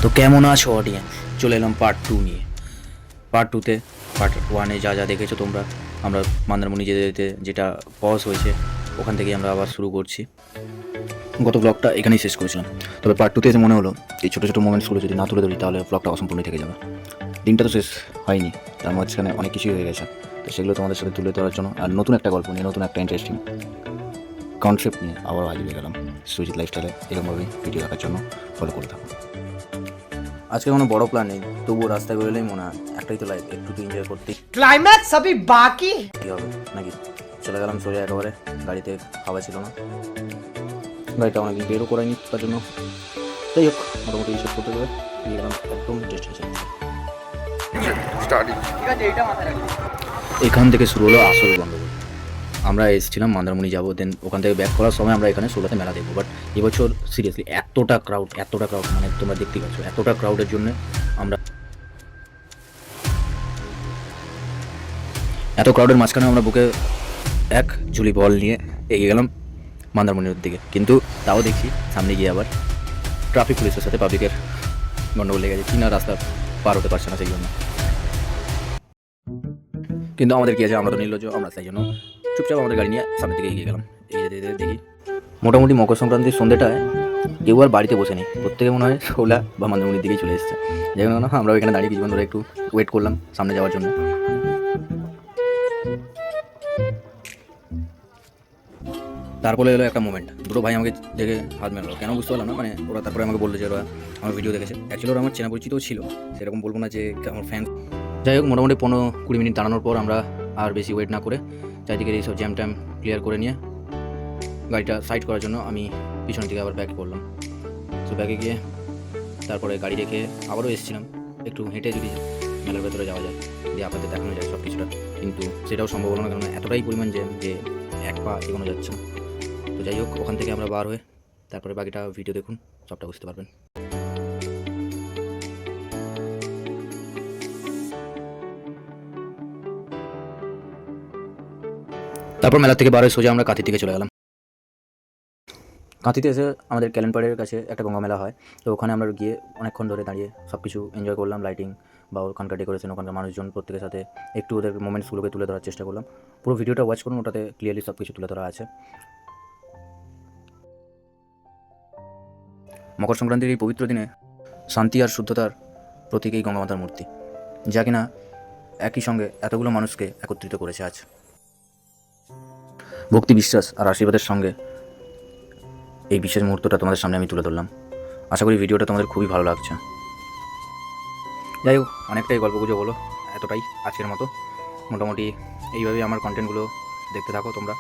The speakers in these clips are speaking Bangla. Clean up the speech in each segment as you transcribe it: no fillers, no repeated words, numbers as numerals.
তো কেমন আছো অডিয়েন্স? চলে এলাম পার্ট 2 নিয়ে। পার্ট 2তে পার্ট 1-এ যা যা দেখেছো তোমরা, আমরা মন্দারমণি যেতে যেতে যেটা পজ হয়েছে ওখান থেকেই আমরা আবার শুরু করছি। গত ব্লগটা এখানেই শেষ করেছিলাম, তবে পার্ট 2তে এসে মনে হলো এই ছোটো ছোটো মোমেন্টসগুলো যদি না তুলে ধরি তাহলে ব্লগটা অসম্পূর্ণ থেকে যাবে। দিনটা তো শেষ হয়নি, তার মাঝখানে অনেক কিছুই হয়ে গেছে, তো সেগুলো তোমাদের সাথে তুলে ধরার জন্য আর নতুন একটা গল্প নিয়ে, নতুন একটা ইন্টারেস্টিং কনসেপ্ট নিয়ে আবার হাজির হয়ে গেলাম। সুজিত লাইফস্টাইলে এরকমভাবেই ভিডিও দেখার জন্য ফলো করে থাকো। আজকে কোনো বড় প্ল্যান নেই, তবুও রাস্তায় বেরোলেই মনে হয় একটাই তো লাইফ, একটু তো এনজয় করতেই ক্লাইম্যাক্স अभी बाकी হবে নাকি। চলে গেলাম সোজা একেবারে, গাড়িতে হাওয়া ছিল না, গাড়িটা অনেকদিন বেরও করাইনি তার জন্য। যাই হোক, মোটামুটি শেষ করতে গেলে দিয়ে গেলাম একদম টেস্ট হয়েছে। এখান থেকে শুরু হলো আসল গন্ডগোল। আমরা এসেছিলাম মন্দারমণি যাবো, দেন ওখান থেকে ব্যাক করার সময় আমরা এখানে সোলাতে মেলা দেখবো। বাট এবছর সিরিয়াসলি এতটা ক্রাউড মানে তোমরা দেখতেই পাচ্ছ, এতটা ক্রাউডের জন্য আমরা এত ক্রাউডের মাঝখানে আমরা বুকে এক ঝুলি বল নিয়ে এগিয়ে গেলাম মন্দারমণির দিকে। কিন্তু তাও দেখছি সামনে গিয়ে আবার ট্রাফিক পুলিশের সাথে পাবলিকের গন্ডগোল লেগে গেছে, কিনা রাস্তা পার হতে পারছে না সেই জন্য। কিন্তু আমাদের কি আছে, আমরা তো নির্লজ্জ, আমরা সেই জন্য চুপচাপ আমাদের গাড়ি নিয়ে সামনের দিকে এগিয়ে গেলাম। এগিয়ে যেতে যেতে দেখি মোটামুটি মকর সংক্রান্তির সন্ধ্যেটায় কেউ আর বাড়িতে বসে নেই, প্রত্যেকে মনে হয় সোলা বা মন্দারমণির দিকেই চলে এসেছে। যাই হোক না, আমরা এখানে দাঁড়িয়ে কিছুক্ষণ ধরে একটু ওয়েট করলাম সামনে যাওয়ার জন্য। তারপরে এলো একটা মোমেন্ট, দুটো ভাই আমাকে দেখে হাত মেলালো, কেন বুঝতে পারলাম না। মানে ওরা তারপরে আমাকে বললো যে ওরা আমার ভিডিও দেখেছে। অ্যাকচুয়ালি ওরা আমার চেনা পরিচিতও ছিল, সেরকম বলবো না যে আমার ফ্যান। যাই হোক, মোটামুটি 15-20 মিনিট দাঁড়ানোর পর আমরা আর বেশি ওয়েট না করে চারিদিকে এইসব জ্যাম ট্যাম ক্লিয়ার করে নিয়ে গাড়িটা সাইড করার জন্য আমি পিছনের দিকে আবার ব্যাক করলাম। তো ব্যাকে গিয়ে তারপরে গাড়ি রেখে আবারও এসেছিলাম একটু হেঁটে যদি মেলার ভেতরে যাওয়া যায়, দিয়ে আপনাদের দেখানো যায় সব কিছুটা, কিন্তু সেটাও সম্ভব হলো না, কারণ এতটাই পরিমাণ জ্যাম যে এক পা এগোনো যাচ্ছে না। তো যাই হোক, ওখান থেকে আমরা বার হয়ে তারপরে বাকিটা ভিডিও দেখুন, সবটা বুঝতে পারবেন। তারপর মেলা থেকে বার হয়ে সোজা আমরা কাঁথির দিকে চলে গেলাম। কাঁথিতে এসে আমাদের ক্যালেন্ডারের কাছে একটা গঙ্গা মেলা হয়, তো ওখানে আমরা গিয়ে অনেকক্ষণ ধরে দাঁড়িয়ে সব কিছু এনজয় করলাম। লাইটিং বা ওখানকার ডেকোরেশন, ওখানকার মানুষজন, প্রত্যেকের সাথে একটু ওদের মোমেন্টসগুলোকে তুলে ধরার চেষ্টা করলাম। পুরো ভিডিওটা ওয়াচ করুন, ওটাতে ক্লিয়ারলি সব কিছু তুলে ধরা আছে। মকর সংক্রান্তির এই পবিত্র দিনে শান্তি আর শুদ্ধতার প্রতীক এই গঙ্গা মাতার মূর্তি, যা কিনা একই সঙ্গে এতগুলো মানুষকে একত্রিত করেছে আজ। ভক্তি, বিশ্বাস আর আশীর্বাদের সঙ্গে এই বিশেষ মুহূর্তটা তোমাদের সামনে আমি তুলে ধরলাম। আশা করি ভিডিওটা তোমাদের খুবই ভালো লাগছে। যাই হোক, অনেকটাই গল্পগুজব হলো, এতটাই আজকের মতো। মোটামুটি এইভাবেই আমার কন্টেন্টগুলো দেখতে থাকো তোমরা,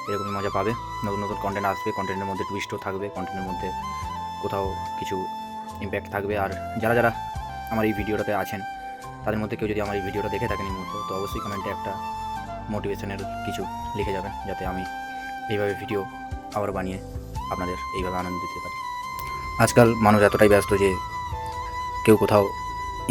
এরকমই মজা পাবে। নতুন নতুন কন্টেন্ট আসবে, কন্টেন্টের মধ্যে টুইস্টও থাকবে, কন্টেন্টের মধ্যে কোথাও কিছু ইম্প্যাক্ট থাকবে। আর যারা যারা আমার এই ভিডিওটাতে আছেন তাদের মধ্যে কেউ যদি আমার এই ভিডিওটা দেখে থাকেন এই মুহূর্তে, তো অবশ্যই কমেন্টে একটা মোটিভেশনের কিছু লিখে যাবেন, যাতে আমি এইভাবে ভিডিও আবার বানিয়ে আপনাদের এইভাবে আনন্দ দিতে পারি। আজকাল মানুষ এতটাই ব্যস্ত যে কেউ কোথাও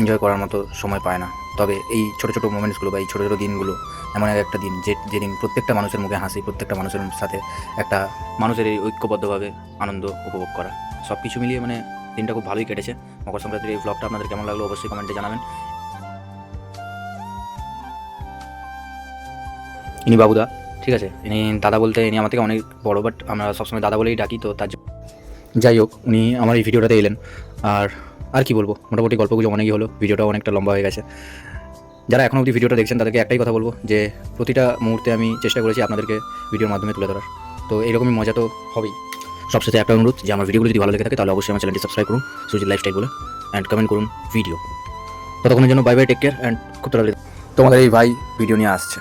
এনজয় করার মতো সময় পায় না, তবে এই ছোটো ছোটো মোমেন্টসগুলো বা এই ছোটো ছোটো দিনগুলো এমন একটা দিন যেদিন প্রত্যেকটা মানুষের মুখে হাসি, প্রত্যেকটা মানুষের সাথে একটা মানুষের এই ঐক্যবদ্ধভাবে আনন্দ উপভোগ করা, সব কিছু মিলিয়ে মানে দিনটা খুব ভালোই কেটেছে। মকর সংক্রান্তির এই ব্লগটা আপনাদের কেমন লাগলো অবশ্যই কমেন্টে জানাবেন। ইনি বাবুদা, ঠিক আছে, ইনি দাদা বলতে ইনি আমার থেকে অনেক বড়ো, বাট আমরা সবসময় দাদা বলেই ডাকি, তো তার যাই হোক উনি আমার এই ভিডিওটাতে এলেন। আর কি বলবো, মোটামুটি গল্পগুলো অনেকই হলো, ভিডিওটাও অনেকটা লম্বা হয়ে গেছে। যারা এখনও অবধি ভিডিওটা দেখছেন তাদেরকে একটাই কথা বলবো যে প্রতিটা মুহূর্তে আমি চেষ্টা করেছি আপনাদেরকে ভিডিওর মাধ্যমে তুলে ধরার, তো এরকমই মজা তো হবেই। সবসাথে একটা অনুরোধ যে আমার ভিডিওগুলো যদি ভালো লেগে থাকে তাহলে অবশ্যই আমার চ্যানেলটি সাবস্ক্রাইব করুন সুজিত লাইফস্টাইল বলে, অ্যান্ড কমেন্ট করুন ভিডিও। ততক্ষণের জন্য bye bye, take care, and খুব তাড়াতাড়ি তোমাদের এই ভাই ভিডিও নিয়ে আসছে।